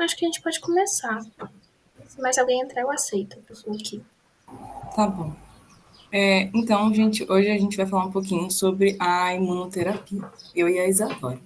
Acho que a gente pode começar. Se mais alguém entrar, eu aceito a pessoa aqui. Tá bom. Então, gente, hoje a gente vai falar um pouquinho sobre a imunoterapia. Eu e a Isadora.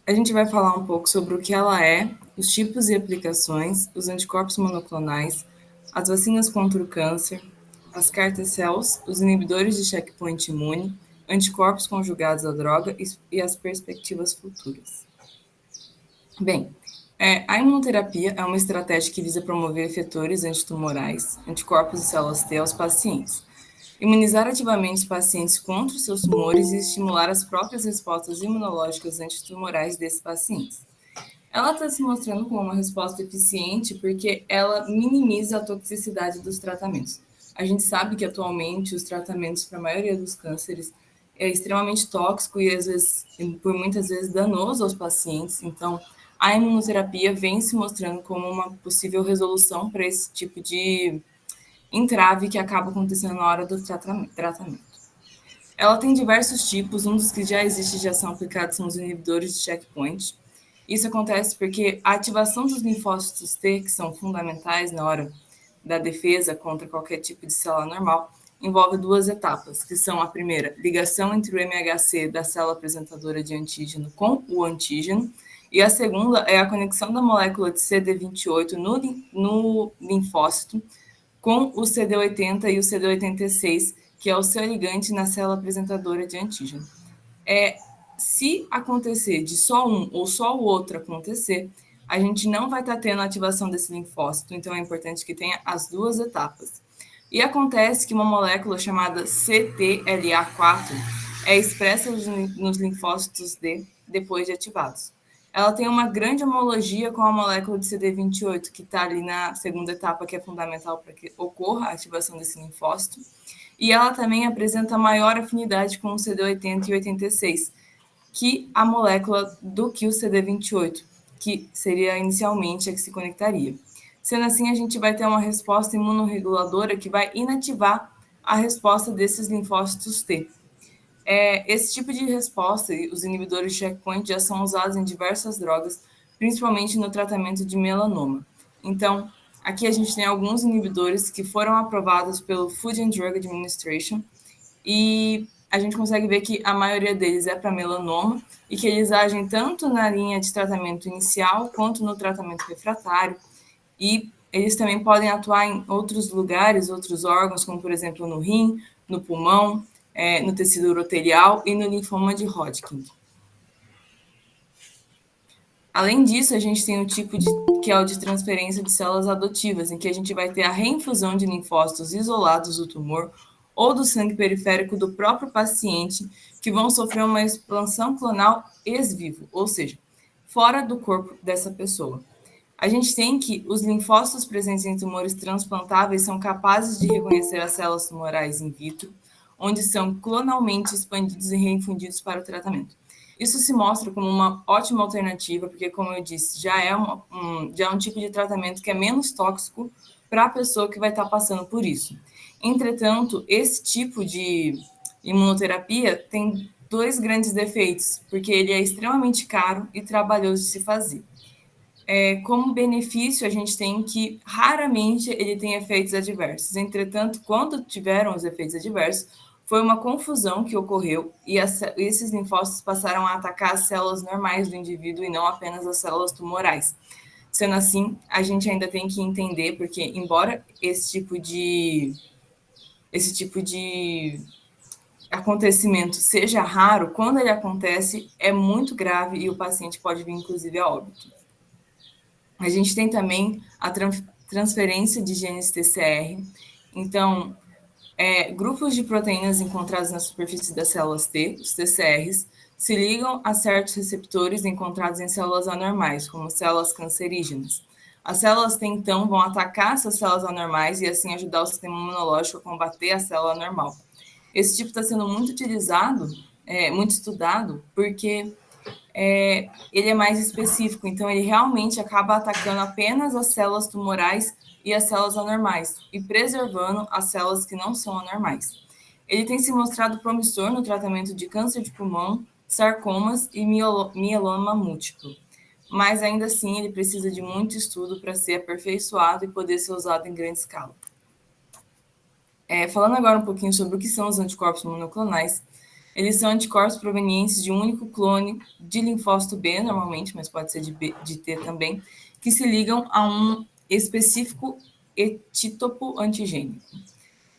A gente vai falar um pouco sobre o que ela é, os tipos e aplicações, os anticorpos monoclonais, as vacinas contra o câncer, as CAR-T-cells, os inibidores de checkpoint imune, anticorpos conjugados à droga e as perspectivas futuras. Bem, a imunoterapia é uma estratégia que visa promover efetores antitumorais, anticorpos e células T aos pacientes, imunizar ativamente os pacientes contra os seus tumores e estimular as próprias respostas imunológicas antitumorais desses pacientes. Ela está se mostrando como uma resposta eficiente porque ela minimiza a toxicidade dos tratamentos. A gente sabe que atualmente os tratamentos para a maioria dos cânceres é extremamente tóxico e às vezes, por muitas vezes, danoso aos pacientes. Então, a imunoterapia vem se mostrando como uma possível resolução para esse tipo de entrave que acaba acontecendo na hora do tratamento. Ela tem diversos tipos, um dos que já existe já são aplicados são os inibidores de checkpoint. Isso acontece porque a ativação dos linfócitos T, que são fundamentais na hora da defesa contra qualquer tipo de célula normal, envolve duas etapas, que são a primeira, ligação entre o MHC da célula apresentadora de antígeno com o antígeno, e a segunda é a conexão da molécula de CD28 no linfócito com o CD80 e o CD86, que é o seu ligante na célula apresentadora de antígeno. Se acontecer de só um ou só o outro acontecer, a gente não vai estar tendo a ativação desse linfócito, então é importante que tenha as duas etapas. E acontece que uma molécula chamada CTLA4 é expressa nos linfócitos D depois de ativados. Ela tem uma grande homologia com a molécula de CD28, que está ali na segunda etapa, que é fundamental para que ocorra a ativação desse linfócito. E ela também apresenta maior afinidade com o CD80 e 86, que a molécula do que o CD28, que seria inicialmente a que se conectaria. Sendo assim, a gente vai ter uma resposta imunorreguladora que vai inativar a resposta desses linfócitos T. Esse tipo de resposta, os inibidores de checkpoint, já são usados em diversas drogas, principalmente no tratamento de melanoma. Então, aqui a gente tem alguns inibidores que foram aprovados pelo Food and Drug Administration e a gente consegue ver que a maioria deles é para melanoma e que eles agem tanto na linha de tratamento inicial quanto no tratamento refratário. E eles também podem atuar em outros lugares, outros órgãos, como por exemplo no rim, no pulmão, no tecido urotelial e no linfoma de Hodgkin. Além disso, a gente tem o tipo que é o de transferência de células adotivas, em que a gente vai ter a reinfusão de linfócitos isolados do tumor ou do sangue periférico do próprio paciente, que vão sofrer uma expansão clonal ex-vivo, ou seja, fora do corpo dessa pessoa. A gente tem que os linfócitos presentes em tumores transplantáveis são capazes de reconhecer as células tumorais in vitro, onde são clonalmente expandidos e reinfundidos para o tratamento. Isso se mostra como uma ótima alternativa, porque, como eu disse, já é um tipo de tratamento que é menos tóxico para a pessoa que vai estar passando por isso. Entretanto, esse tipo de imunoterapia tem dois grandes defeitos, porque ele é extremamente caro e trabalhoso de se fazer. Como benefício, a gente tem que raramente ele tem efeitos adversos. Entretanto, quando tiveram os efeitos adversos, foi uma confusão que ocorreu e esses linfócitos passaram a atacar as células normais do indivíduo e não apenas as células tumorais. Sendo assim, a gente ainda tem que entender, porque embora esse tipo de acontecimento seja raro, quando ele acontece é muito grave e o paciente pode vir inclusive a óbito. A gente tem também a transferência de genes TCR. Então, grupos de proteínas encontrados na superfície das células T, os TCRs, se ligam a certos receptores encontrados em células anormais, como células cancerígenas. As células T, então, vão atacar essas células anormais e assim ajudar o sistema imunológico a combater a célula normal. Esse tipo está sendo muito utilizado, muito estudado, porque ele é mais específico, então ele realmente acaba atacando apenas as células tumorais e as células anormais, e preservando as células que não são anormais. Ele tem se mostrado promissor no tratamento de câncer de pulmão, sarcomas e mieloma múltiplo. mas ainda assim ele precisa de muito estudo para ser aperfeiçoado e poder ser usado em grande escala. Falando agora um pouquinho sobre o que são os anticorpos monoclonais, eles são anticorpos provenientes de um único clone de linfócito B, normalmente, mas pode ser de T também, que se ligam a um específico etítopo antigênico.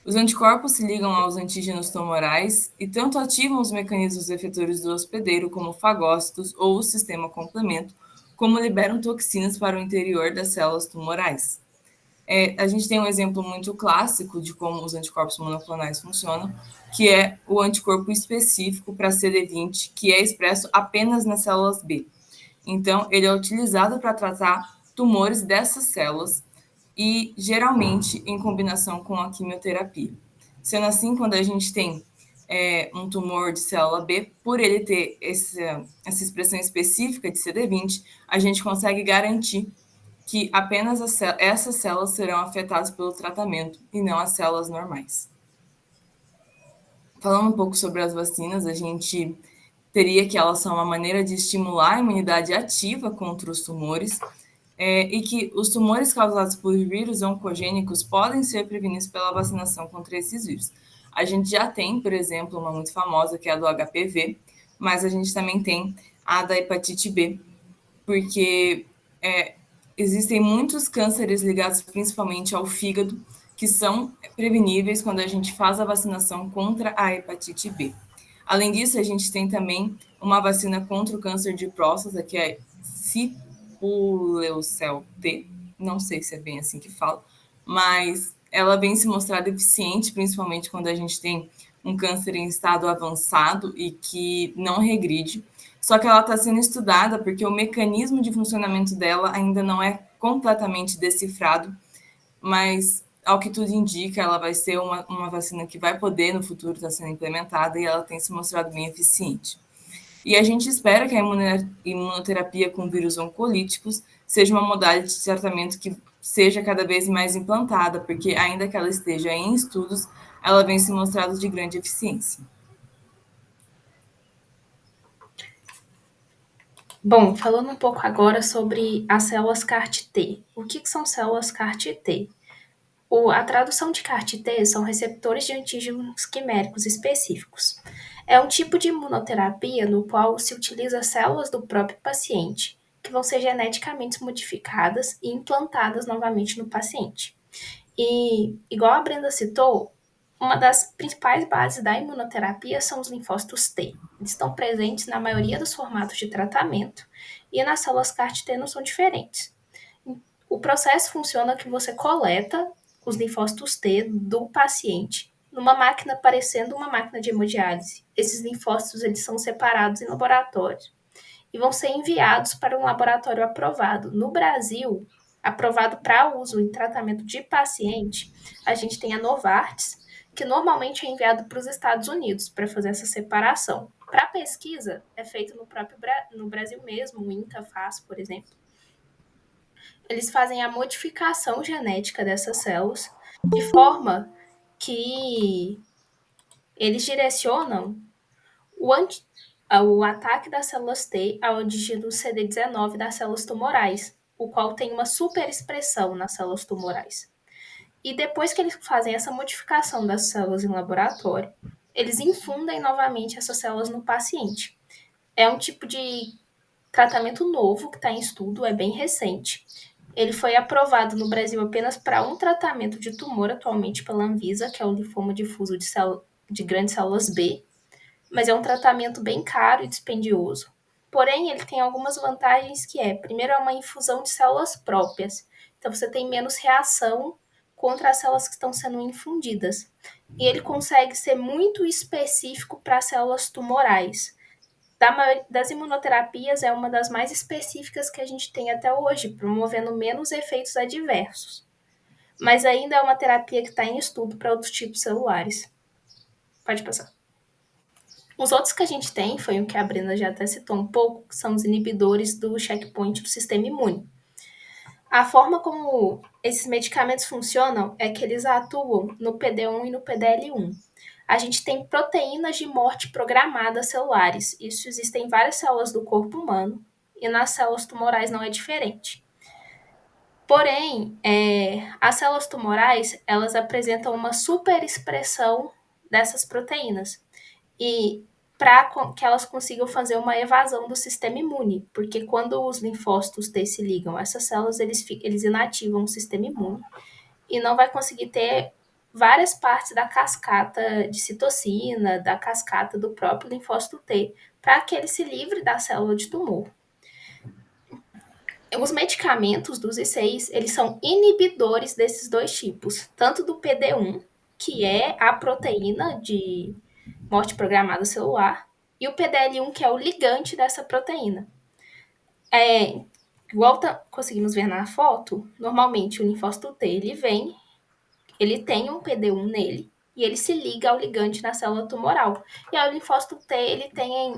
Os anticorpos se ligam aos antígenos tumorais e tanto ativam os mecanismos efetores do hospedeiro, como fagócitos ou o sistema complemento, como liberam toxinas para o interior das células tumorais. A gente tem um exemplo muito clássico de como os anticorpos monoclonais funcionam, que é o anticorpo específico para CD20, que é expresso apenas nas células B. Então, ele é utilizado para tratar tumores dessas células e, geralmente, em combinação com a quimioterapia. Sendo assim, quando a gente tem um tumor de célula B, por ele ter essa expressão específica de CD20, a gente consegue garantir que apenas essas células serão afetadas pelo tratamento e não as células normais. Falando um pouco sobre as vacinas, a gente teria que elas são uma maneira de estimular a imunidade ativa contra os tumores e que os tumores causados por vírus oncogênicos podem ser prevenidos pela vacinação contra esses vírus. A gente já tem, por exemplo, uma muito famosa que é a do HPV, mas a gente também tem a da hepatite B, porque existem muitos cânceres ligados principalmente ao fígado, que são preveníveis quando a gente faz a vacinação contra a hepatite B. Além disso, a gente tem também uma vacina contra o câncer de próstata, que é Sipuleucel T, não sei se é bem assim que fala, mas ela vem se mostrar eficiente, principalmente quando a gente tem um câncer em estado avançado e que não regride. Só que ela está sendo estudada porque o mecanismo de funcionamento dela ainda não é completamente decifrado, mas ao que tudo indica, ela vai ser uma vacina que vai poder no futuro estar sendo implementada e ela tem se mostrado bem eficiente. E a gente espera que a imunoterapia com vírus oncolíticos seja uma modalidade de tratamento que seja cada vez mais implantada, porque ainda que ela esteja em estudos, ela vem se mostrando de grande eficiência. Bom, falando um pouco agora sobre as células CAR-T. O que são células CAR-T? A tradução de CAR-T são receptores de antígenos quiméricos específicos. É um tipo de imunoterapia no qual se utiliza células do próprio paciente, que vão ser geneticamente modificadas e implantadas novamente no paciente. E, igual a Brenda citou, uma das principais bases da imunoterapia são os linfócitos T. Eles estão presentes na maioria dos formatos de tratamento e nas células CAR-T não são diferentes. O processo funciona que você coleta os linfócitos T do paciente numa máquina parecendo uma máquina de hemodiálise. Esses linfócitos eles são separados em laboratório e vão ser enviados para um laboratório aprovado. No Brasil, aprovado para uso em tratamento de paciente, a gente tem a Novartis, que normalmente é enviado para os Estados Unidos para fazer essa separação. Para pesquisa, é feito no Brasil mesmo, o INTA faz, por exemplo. Eles fazem a modificação genética dessas células de forma que eles direcionam o ataque das células T ao antígeno CD19 das células tumorais, o qual tem uma superexpressão nas células tumorais. E depois que eles fazem essa modificação das células em laboratório, eles infundem novamente essas células no paciente. É um tipo de tratamento novo que está em estudo, é bem recente. Ele foi aprovado no Brasil apenas para um tratamento de tumor atualmente pela Anvisa, que é o linfoma difuso de grandes células B, mas é um tratamento bem caro e dispendioso. Porém, ele tem algumas vantagens que primeiro, é uma infusão de células próprias, então você tem menos reação contra as células que estão sendo infundidas. E ele consegue ser muito específico para células tumorais. Das imunoterapias, é uma das mais específicas que a gente tem até hoje, promovendo menos efeitos adversos. Mas ainda é uma terapia que está em estudo para outros tipos celulares. Pode passar. Os outros que a gente tem, foi o que a Brenda já até citou um pouco, que são os inibidores do checkpoint do sistema imune. A forma como esses medicamentos funcionam é que eles atuam no PD-1 e no PDL1. A gente tem proteínas de morte programadas celulares. Isso existem em várias células do corpo humano. e nas células tumorais não é diferente. Porém, as células tumorais, elas apresentam uma superexpressão dessas proteínas. E para que elas consigam fazer uma evasão do sistema imune, porque quando os linfócitos T se ligam a essas células, eles inativam o sistema imune e não vai conseguir ter várias partes da cascata de citocina, da cascata do próprio linfócito T, para que ele se livre da célula de tumor. Os medicamentos dos ICIs, eles são inibidores desses dois tipos, tanto do PD-1, que é a proteína de morte programada celular, e o PDL1, que é o ligante dessa proteína. Igual conseguimos ver na foto, normalmente o linfócito T, ele tem um PD-1 nele, e ele se liga ao ligante na célula tumoral. E aí o linfócito T, ele tem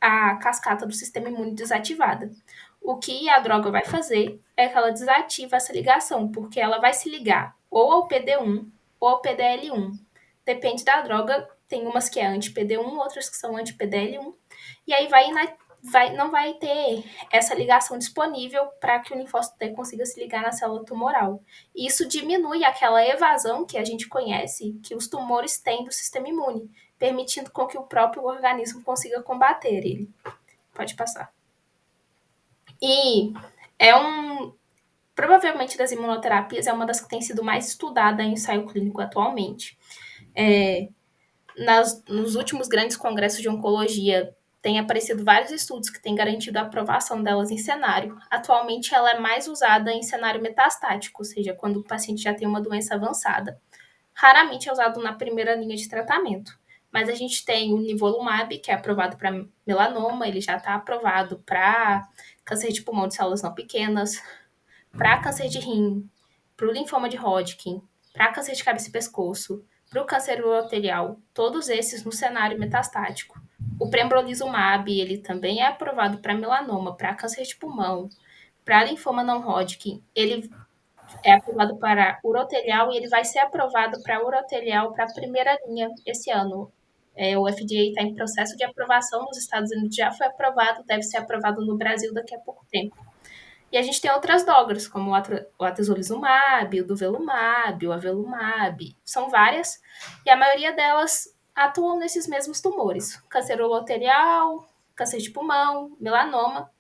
a cascata do sistema imune desativada. O que a droga vai fazer é que ela desativa essa ligação, porque ela vai se ligar ou ao PD-1 ou ao PDL1. Depende da droga, tem umas que é anti-PD-1, outras que são anti-PDL1, e aí não vai ter essa ligação disponível para que o linfócito T consiga se ligar na célula tumoral. Isso diminui aquela evasão que a gente conhece que os tumores têm do sistema imune, permitindo com que o próprio organismo consiga combater ele. Pode passar. E provavelmente das imunoterapias é uma das que tem sido mais estudada em ensaio clínico atualmente. Nos últimos grandes congressos de oncologia tem aparecido vários estudos que têm garantido a aprovação delas em cenário. Atualmente, ela é mais usada em cenário metastático, ou seja, quando o paciente já tem uma doença avançada. Raramente é usado na primeira linha de tratamento. Mas a gente tem o nivolumab, que é aprovado para melanoma, ele já está aprovado para câncer de pulmão de células não pequenas, para câncer de rim, para o linfoma de Hodgkin, para câncer de cabeça e pescoço, para o câncer uroterial, todos esses no cenário metastático. O pembrolizumab, ele também é aprovado para melanoma, para câncer de pulmão, para linfoma não Hodgkin. Ele é aprovado para urotelial e ele vai ser aprovado para urotelial para a primeira linha esse ano. O FDA está em processo de aprovação nos Estados Unidos, já foi aprovado, deve ser aprovado no Brasil daqui a pouco tempo. E a gente tem outras drogas, como o atezolizumab, o duvelumab, o avelumab. São várias, e a maioria delas atuam nesses mesmos tumores. Câncer uroterial, câncer de pulmão, melanoma.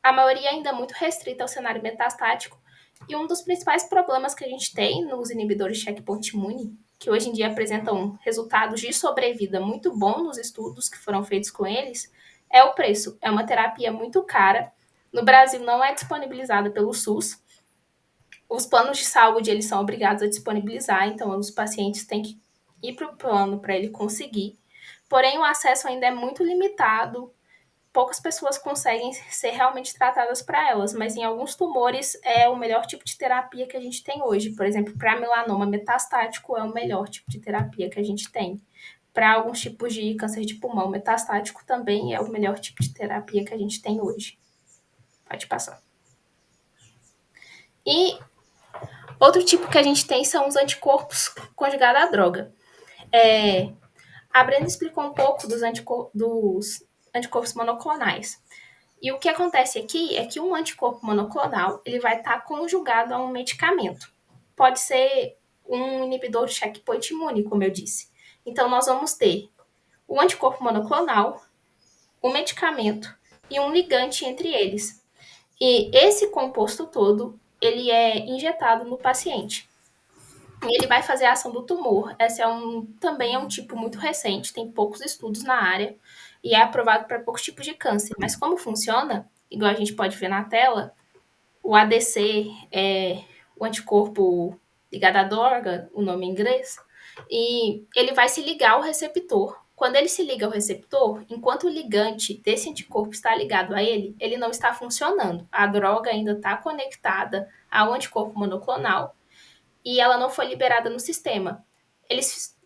A maioria ainda é muito restrita ao cenário metastático. E um dos principais problemas que a gente tem nos inibidores de checkpoint imune, que hoje em dia apresentam resultados de sobrevida muito bons nos estudos que foram feitos com eles, é o preço. É uma terapia muito cara. No Brasil não é disponibilizada pelo SUS. Os planos de saúde, eles são obrigados a disponibilizar, então os pacientes têm que ir para o plano para ele conseguir. Porém, o acesso ainda é muito limitado, poucas pessoas conseguem ser realmente tratadas para elas, mas em alguns tumores é o melhor tipo de terapia que a gente tem hoje. Por exemplo, para melanoma metastático é o melhor tipo de terapia que a gente tem. Para alguns tipos de câncer de pulmão metastático também é o melhor tipo de terapia que a gente tem hoje. Pode passar. E outro tipo que a gente tem são os anticorpos conjugados à droga. A Brenda explicou um pouco dos anticorpos monoclonais. E o que acontece aqui é que um anticorpo monoclonal ele vai estar conjugado a um medicamento. Pode ser um inibidor de checkpoint imune, como eu disse. Então, nós vamos ter o anticorpo monoclonal, o medicamento e um ligante entre eles. E esse composto todo, ele é injetado no paciente. E ele vai fazer a ação do tumor. Esse também é um tipo muito recente, tem poucos estudos na área e é aprovado para poucos tipos de câncer. Mas como funciona, igual a gente pode ver na tela, o ADC é o anticorpo ligado à droga, o nome em inglês, e ele vai se ligar ao receptor. Quando ele se liga ao receptor, enquanto o ligante desse anticorpo está ligado a ele, ele não está funcionando. A droga ainda está conectada ao anticorpo monoclonal e ela não foi liberada no sistema.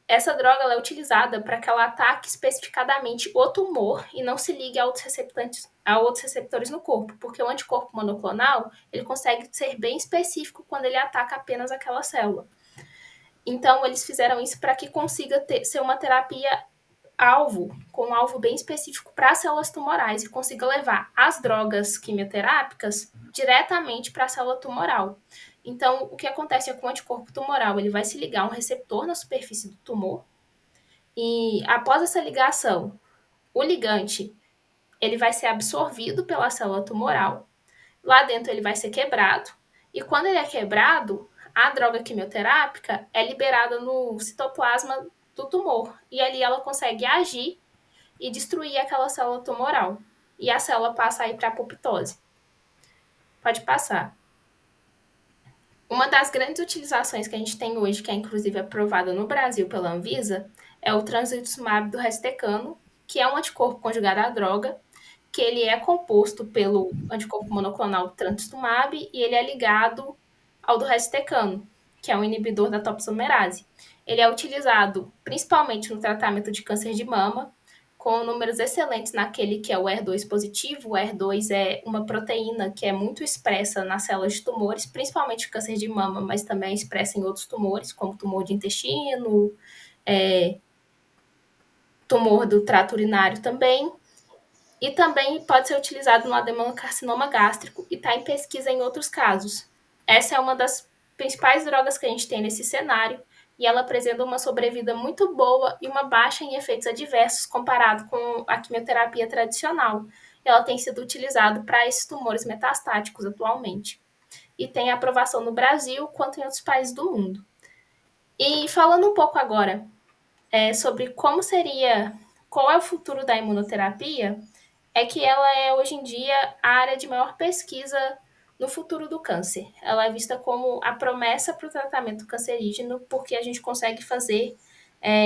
Essa droga ela é utilizada para que ela ataque especificadamente o tumor e não se ligue a outros receptores no corpo, porque o anticorpo monoclonal ele consegue ser bem específico quando ele ataca apenas aquela célula. Então, eles fizeram isso para que consiga ser uma terapia com um alvo bem específico para as células tumorais e consiga levar as drogas quimioterápicas diretamente para a célula tumoral. Então, o que acontece é que o anticorpo tumoral ele vai se ligar a um receptor na superfície do tumor e, após essa ligação, o ligante ele vai ser absorvido pela célula tumoral. Lá dentro ele vai ser quebrado e quando ele é quebrado, a droga quimioterápica é liberada no citoplasma do tumor e ali ela consegue agir e destruir aquela célula tumoral. E a célula passa aí para a apoptose. Pode passar. Uma das grandes utilizações que a gente tem hoje, que é inclusive aprovada no Brasil pela Anvisa, é o trastuzumab do Restecano, que é um anticorpo conjugado à droga, que ele é composto pelo anticorpo monoclonal trastuzumab e ele é ligado ao do Restecano, que é um inibidor da topoisomerase. Ele é utilizado principalmente no tratamento de câncer de mama, com números excelentes naquele que é o ER2 positivo. O ER2 é uma proteína que é muito expressa nas células de tumores, principalmente câncer de mama, mas também é expressa em outros tumores, como tumor de intestino, tumor do trato urinário também. E também pode ser utilizado no adenocarcinoma gástrico e está em pesquisa em outros casos. Essa é uma das principais drogas que a gente tem nesse cenário e ela apresenta uma sobrevida muito boa e uma baixa em efeitos adversos comparado com a quimioterapia tradicional. Ela tem sido utilizada para esses tumores metastáticos atualmente. E tem aprovação no Brasil quanto em outros países do mundo. E falando um pouco agora sobre qual é o futuro da imunoterapia, é que ela é, hoje em dia, a área de maior pesquisa no futuro do câncer. Ela é vista como a promessa para o tratamento cancerígeno, porque a gente consegue fazer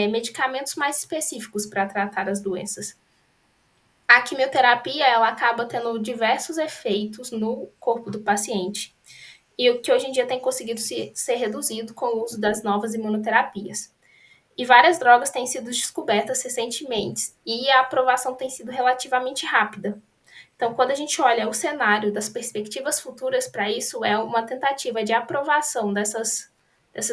medicamentos mais específicos para tratar as doenças. A quimioterapia, ela acaba tendo diversos efeitos no corpo do paciente, e o que hoje em dia tem conseguido ser reduzido com o uso das novas imunoterapias. E várias drogas têm sido descobertas recentemente, e a aprovação tem sido relativamente rápida. Então, quando a gente olha o cenário das perspectivas futuras para isso, é uma tentativa de aprovação dessas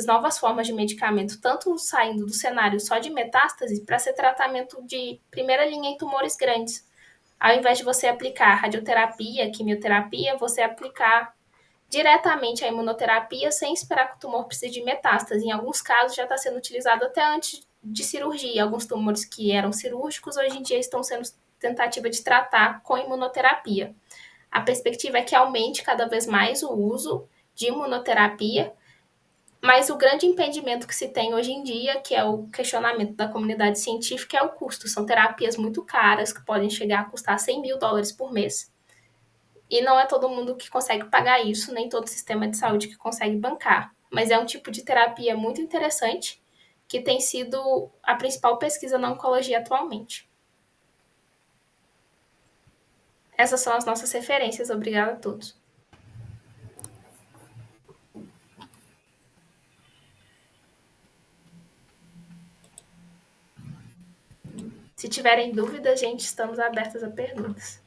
novas formas de medicamento, tanto saindo do cenário só de metástase para ser tratamento de primeira linha em tumores grandes. Ao invés de você aplicar radioterapia, quimioterapia, você aplicar diretamente a imunoterapia sem esperar que o tumor precise de metástase. Em alguns casos já está sendo utilizado até antes de cirurgia. Alguns tumores que eram cirúrgicos hoje em dia estão sendo tentativa de tratar com imunoterapia. A perspectiva é que aumente cada vez mais o uso de imunoterapia, mas o grande impedimento que se tem hoje em dia, que é o questionamento da comunidade científica, é o custo. São terapias muito caras, que podem chegar a custar $100 mil por mês. E não é todo mundo que consegue pagar isso, nem todo sistema de saúde que consegue bancar. Mas é um tipo de terapia muito interessante, que tem sido a principal pesquisa na oncologia atualmente. Essas são as nossas referências. Obrigada a todos. Se tiverem dúvidas, gente, estamos abertas a perguntas.